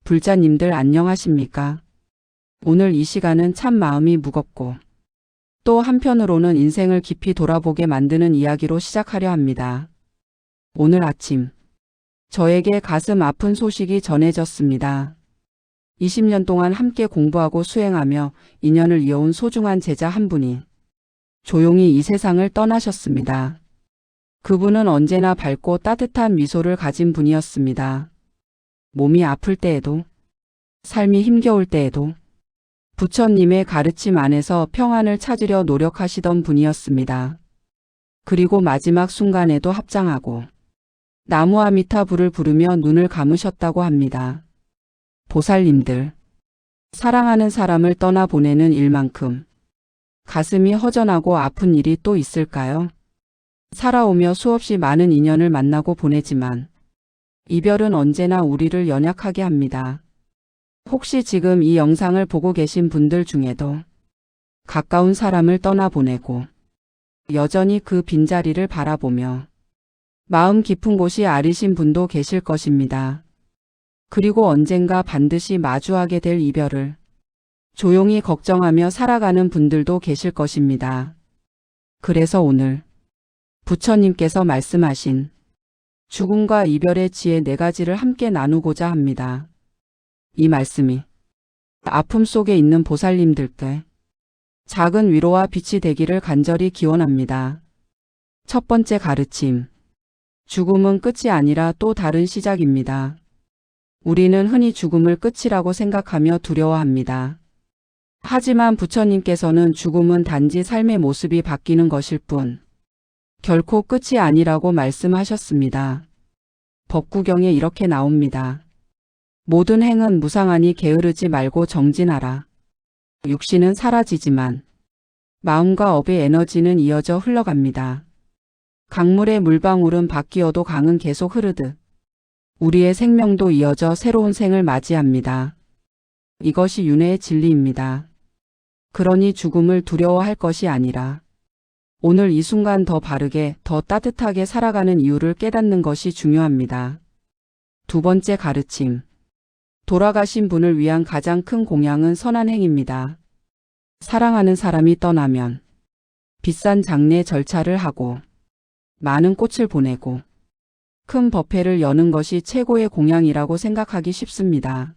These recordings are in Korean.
불자님들 안녕하십니까? 오늘 이 시간은 참 마음이 무겁고 또 한편으로는 인생을 깊이 돌아보게 만드는 이야기로 시작하려 합니다. 오늘 아침 저에게 가슴 아픈 소식이 전해졌습니다. 20년 동안 함께 공부하고 수행하며 인연을 이어온 소중한 제자 한 분이 조용히 이 세상을 떠나셨습니다. 그분은 언제나 밝고 따뜻한 미소를 가진 분이었습니다. 몸이 아플 때에도, 삶이 힘겨울 때에도 부처님의 가르침 안에서 평안을 찾으려 노력하시던 분이었습니다. 그리고 마지막 순간에도 합장하고 나무아미타불을 부르며 눈을 감으셨다고 합니다. 보살님들, 사랑하는 사람을 떠나보내는 일만큼 가슴이 허전하고 아픈 일이 또 있을까요? 살아오며 수없이 많은 인연을 만나고 보내지만 이별은 언제나 우리를 연약하게 합니다. 혹시 지금 이 영상을 보고 계신 분들 중에도 가까운 사람을 떠나보내고 여전히 그 빈자리를 바라보며 마음 깊은 곳이 아리신 분도 계실 것입니다. 그리고 언젠가 반드시 마주하게 될 이별을 조용히 걱정하며 살아가는 분들도 계실 것입니다. 그래서 오늘 부처님께서 말씀하신 죽음과 이별의 지혜 4가지를 함께 나누고자 합니다. 이 말씀이 아픔 속에 있는 보살님들께 작은 위로와 빛이 되기를 간절히 기원합니다. 첫 번째 가르침. 죽음은 끝이 아니라 또 다른 시작입니다. 우리는 흔히 죽음을 끝이라고 생각하며 두려워합니다. 하지만 부처님께서는 죽음은 단지 삶의 모습이 바뀌는 것일 뿐 결코 끝이 아니라고 말씀하셨습니다. 법구경에 이렇게 나옵니다. 모든 행은 무상하니 게으르지 말고 정진하라. 육신은 사라지지만 마음과 업의 에너지는 이어져 흘러갑니다. 강물의 물방울은 바뀌어도 강은 계속 흐르듯 우리의 생명도 이어져 새로운 생을 맞이합니다. 이것이 윤회의 진리입니다. 그러니 죽음을 두려워할 것이 아니라 오늘 이 순간 더 바르게, 더 따뜻하게 살아가는 이유를 깨닫는 것이 중요합니다. 두 번째 가르침. 돌아가신 분을 위한 가장 큰 공양은 선한 행입니다. 사랑하는 사람이 떠나면 비싼 장례 절차를 하고 많은 꽃을 보내고 큰 법회를 여는 것이 최고의 공양이라고 생각하기 쉽습니다.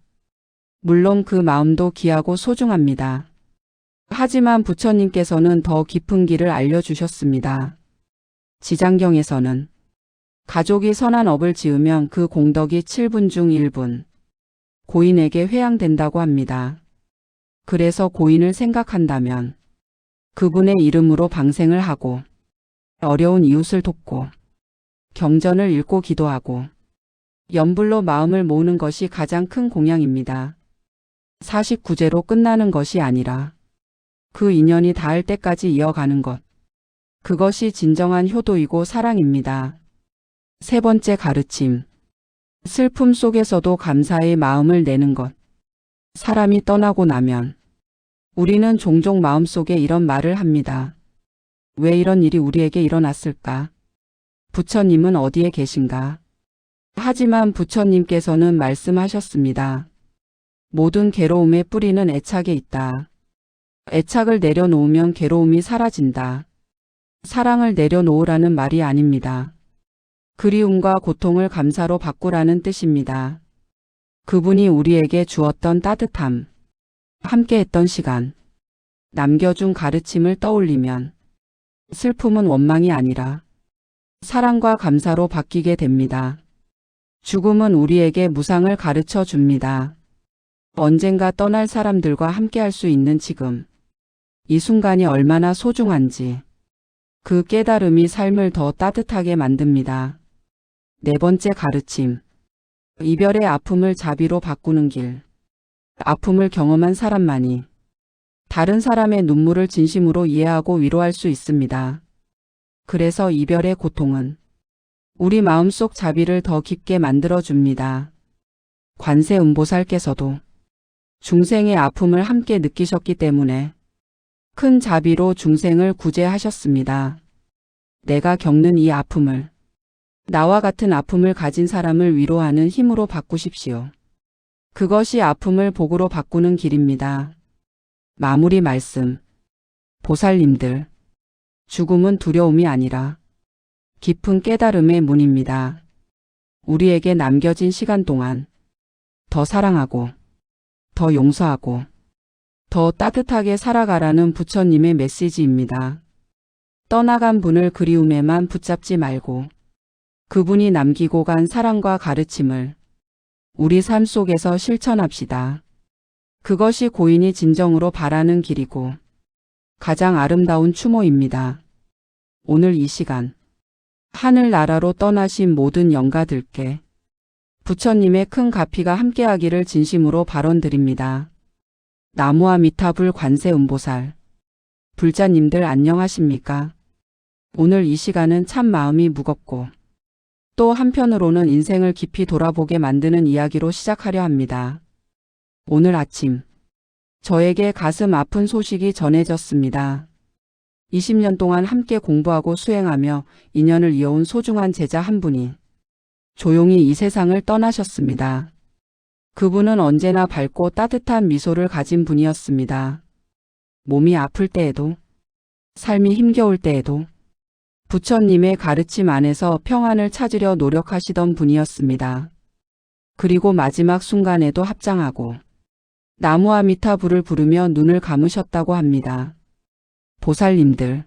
물론 그 마음도 귀하고 소중합니다. 하지만 부처님께서는 더 깊은 길을 알려주셨습니다. 지장경에서는 가족이 선한 업을 지으면 그 공덕이 7분 중 1분 고인에게 회양된다고 합니다. 그래서 고인을 생각한다면 그분의 이름으로 방생을 하고 어려운 이웃을 돕고 경전을 읽고 기도하고 연불로 마음을 모으는 것이 가장 큰 공양입니다. 49제로 끝나는 것이 아니라 그 인연이 닿을 때까지 이어가는 것. 그것이 진정한 효도이고 사랑입니다. 세 번째 가르침. 슬픔 속에서도 감사의 마음을 내는 것. 사람이 떠나고 나면 우리는 종종 마음속에 이런 말을 합니다. 왜 이런 일이 우리에게 일어났을까? 부처님은 어디에 계신가? 하지만 부처님께서는 말씀하셨습니다. 모든 괴로움의 뿌리는 애착에 있다. 애착을 내려놓으면 괴로움이 사라진다. 사랑을 내려놓으라는 말이 아닙니다. 그리움과 고통을 감사로 바꾸라는 뜻입니다. 그분이 우리에게 주었던 따뜻함, 함께했던 시간, 남겨준 가르침을 떠올리면 슬픔은 원망이 아니라 사랑과 감사로 바뀌게 됩니다. 죽음은 우리에게 무상을 가르쳐 줍니다. 언젠가 떠날 사람들과 함께할 수 있는 지금, 이 순간이 얼마나 소중한지 그 깨달음이 삶을 더 따뜻하게 만듭니다. 네 번째 가르침. 이별의 아픔을 자비로 바꾸는 길. 아픔을 경험한 사람만이 다른 사람의 눈물을 진심으로 이해하고 위로할 수 있습니다. 그래서 이별의 고통은 우리 마음속 자비를 더 깊게 만들어줍니다. 관세음보살께서도 중생의 아픔을 함께 느끼셨기 때문에 큰 자비로 중생을 구제하셨습니다. 내가 겪는 이 아픔을 나와 같은 아픔을 가진 사람을 위로하는 힘으로 바꾸십시오. 그것이 아픔을 복으로 바꾸는 길입니다. 마무리 말씀. 보살님들, 죽음은 두려움이 아니라 깊은 깨달음의 문입니다. 우리에게 남겨진 시간 동안 더 사랑하고, 더 용서하고, 더 따뜻하게 살아가라는 부처님의 메시지입니다. 떠나간 분을 그리움에만 붙잡지 말고 그분이 남기고 간 사랑과 가르침을 우리 삶 속에서 실천합시다. 그것이 고인이 진정으로 바라는 길이고 가장 아름다운 추모입니다. 오늘 이 시간 하늘나라로 떠나신 모든 영가들께 부처님의 큰 가피가 함께하기를 진심으로 발언드립니다. 나무아미타불 관세음보살. 불자님들 안녕하십니까? 오늘 이 시간은 참 마음이 무겁고 또 한편으로는 인생을 깊이 돌아보게 만드는 이야기로 시작하려 합니다. 오늘 아침 저에게 가슴 아픈 소식이 전해졌습니다. 20년 동안 함께 공부하고 수행하며 인연을 이어온 소중한 제자 한 분이 조용히 이 세상을 떠나셨습니다. 그분은 언제나 밝고 따뜻한 미소를 가진 분이었습니다. 몸이 아플 때에도, 삶이 힘겨울 때에도 부처님의 가르침 안에서 평안을 찾으려 노력하시던 분이었습니다. 그리고 마지막 순간에도 합장하고 나무아미타불을 부르며 눈을 감으셨다고 합니다. 보살님들,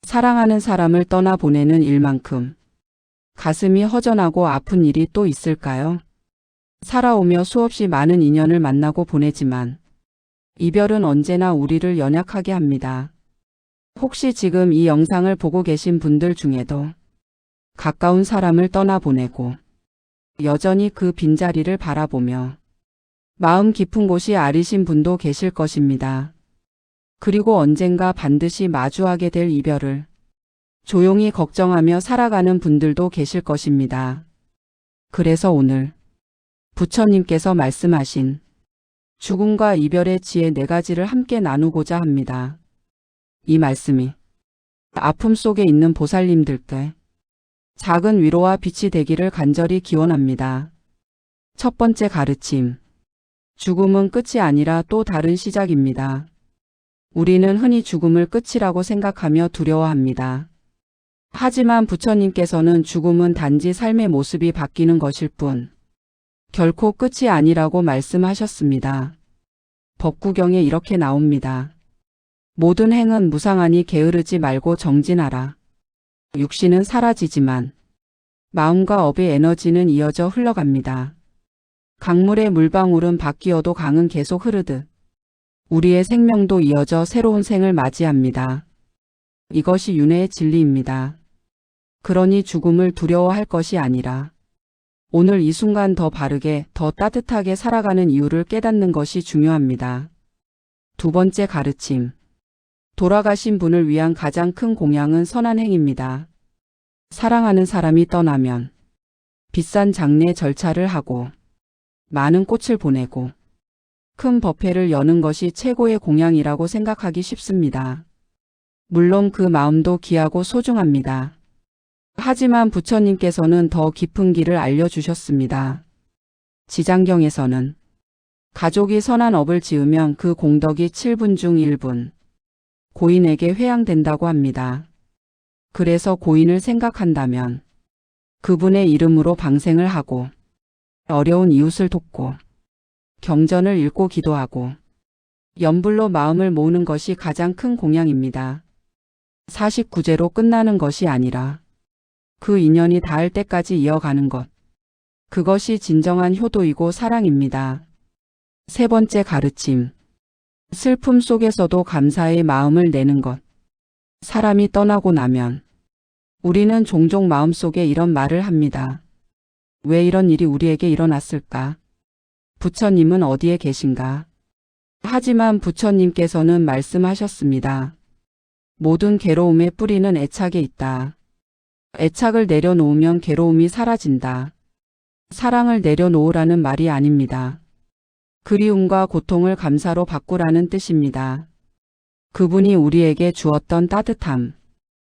사랑하는 사람을 떠나보내는 일만큼 가슴이 허전하고 아픈 일이 또 있을까요? 살아오며 수없이 많은 인연을 만나고 보내지만 이별은 언제나 우리를 연약하게 합니다. 혹시 지금 이 영상을 보고 계신 분들 중에도 가까운 사람을 떠나보내고 여전히 그 빈자리를 바라보며 마음 깊은 곳이 아리신 분도 계실 것입니다. 그리고 언젠가 반드시 마주하게 될 이별을 조용히 걱정하며 살아가는 분들도 계실 것입니다. 그래서 오늘 부처님께서 말씀하신 죽음과 이별의 지혜 4가지를 함께 나누고자 합니다. 이 말씀이 아픔 속에 있는 보살님들께 작은 위로와 빛이 되기를 간절히 기원합니다. 첫 번째 가르침. 죽음은 끝이 아니라 또 다른 시작입니다. 우리는 흔히 죽음을 끝이라고 생각하며 두려워합니다. 하지만 부처님께서는 죽음은 단지 삶의 모습이 바뀌는 것일 뿐 결코 끝이 아니라고 말씀하셨습니다. 법구경에 이렇게 나옵니다. 모든 행은 무상하니 게으르지 말고 정진하라. 육신은 사라지지만 마음과 업의 에너지는 이어져 흘러갑니다. 강물의 물방울은 바뀌어도 강은 계속 흐르듯 우리의 생명도 이어져 새로운 생을 맞이합니다. 이것이 윤회의 진리입니다. 그러니 죽음을 두려워할 것이 아니라 오늘 이 순간 더 바르게, 더 따뜻하게 살아가는 이유를 깨닫는 것이 중요합니다. 두 번째 가르침. 돌아가신 분을 위한 가장 큰 공양은 선한 행입니다. 사랑하는 사람이 떠나면 비싼 장례 절차를 하고 많은 꽃을 보내고 큰 법회를 여는 것이 최고의 공양이라고 생각하기 쉽습니다. 물론 그 마음도 귀하고 소중합니다. 하지만 부처님께서는 더 깊은 길을 알려주셨습니다. 지장경에서는 가족이 선한 업을 지으면 그 공덕이 7분 중 1분 고인에게 회양된다고 합니다. 그래서 고인을 생각한다면 그분의 이름으로 방생을 하고 어려운 이웃을 돕고 경전을 읽고 기도하고 연불로 마음을 모으는 것이 가장 큰 공양입니다. 49제로 끝나는 것이 아니라 그 인연이 닿을 때까지 이어가는 것. 그것이 진정한 효도이고 사랑입니다. 세 번째 가르침. 슬픔 속에서도 감사의 마음을 내는 것. 사람이 떠나고 나면 우리는 종종 마음속에 이런 말을 합니다. 왜 이런 일이 우리에게 일어났을까? 부처님은 어디에 계신가? 하지만 부처님께서는 말씀하셨습니다. 모든 괴로움의 뿌리는 애착에 있다. 애착을 내려놓으면 괴로움이 사라진다. 사랑을 내려놓으라는 말이 아닙니다. 그리움과 고통을 감사로 바꾸라는 뜻입니다. 그분이 우리에게 주었던 따뜻함,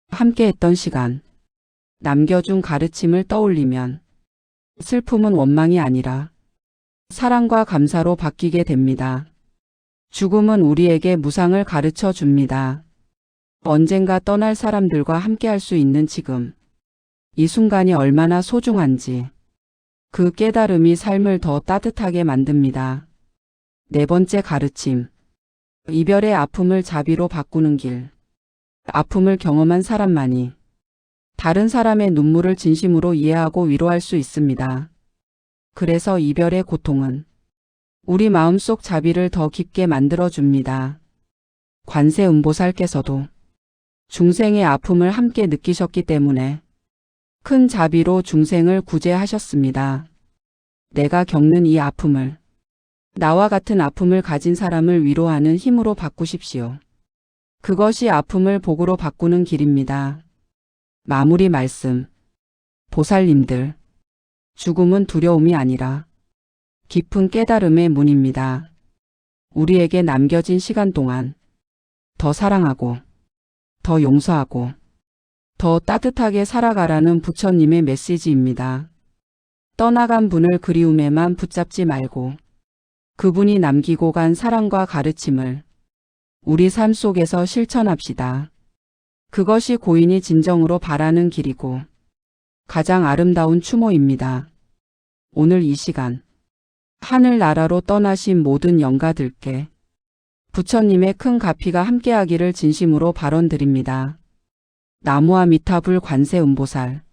함께했던 시간, 남겨준 가르침을 떠올리면 슬픔은 원망이 아니라 사랑과 감사로 바뀌게 됩니다. 죽음은 우리에게 무상을 가르쳐 줍니다. 언젠가 떠날 사람들과 함께할 수 있는 지금, 이 순간이 얼마나 소중한지, 그 깨달음이 삶을 더 따뜻하게 만듭니다. 네 번째 가르침. 이별의 아픔을 자비로 바꾸는 길. 아픔을 경험한 사람만이 다른 사람의 눈물을 진심으로 이해하고 위로할 수 있습니다. 그래서 이별의 고통은 우리 마음속 자비를 더 깊게 만들어줍니다. 관세음보살께서도 중생의 아픔을 함께 느끼셨기 때문에 큰 자비로 중생을 구제하셨습니다. 내가 겪는 이 아픔을 나와 같은 아픔을 가진 사람을 위로하는 힘으로 바꾸십시오. 그것이 아픔을 복으로 바꾸는 길입니다. 마무리 말씀. 보살님들, 죽음은 두려움이 아니라 깊은 깨달음의 문입니다. 우리에게 남겨진 시간 동안 더 사랑하고, 더 용서하고, 더 따뜻하게 살아가라는 부처님의 메시지입니다. 떠나간 분을 그리움에만 붙잡지 말고 그분이 남기고 간 사랑과 가르침을 우리 삶 속에서 실천합시다. 그것이 고인이 진정으로 바라는 길이고 가장 아름다운 추모입니다. 오늘 이 시간 하늘나라로 떠나신 모든 영가들께 부처님의 큰 가피가 함께하기를 진심으로 발언드립니다. 나무아미타불 관세음보살.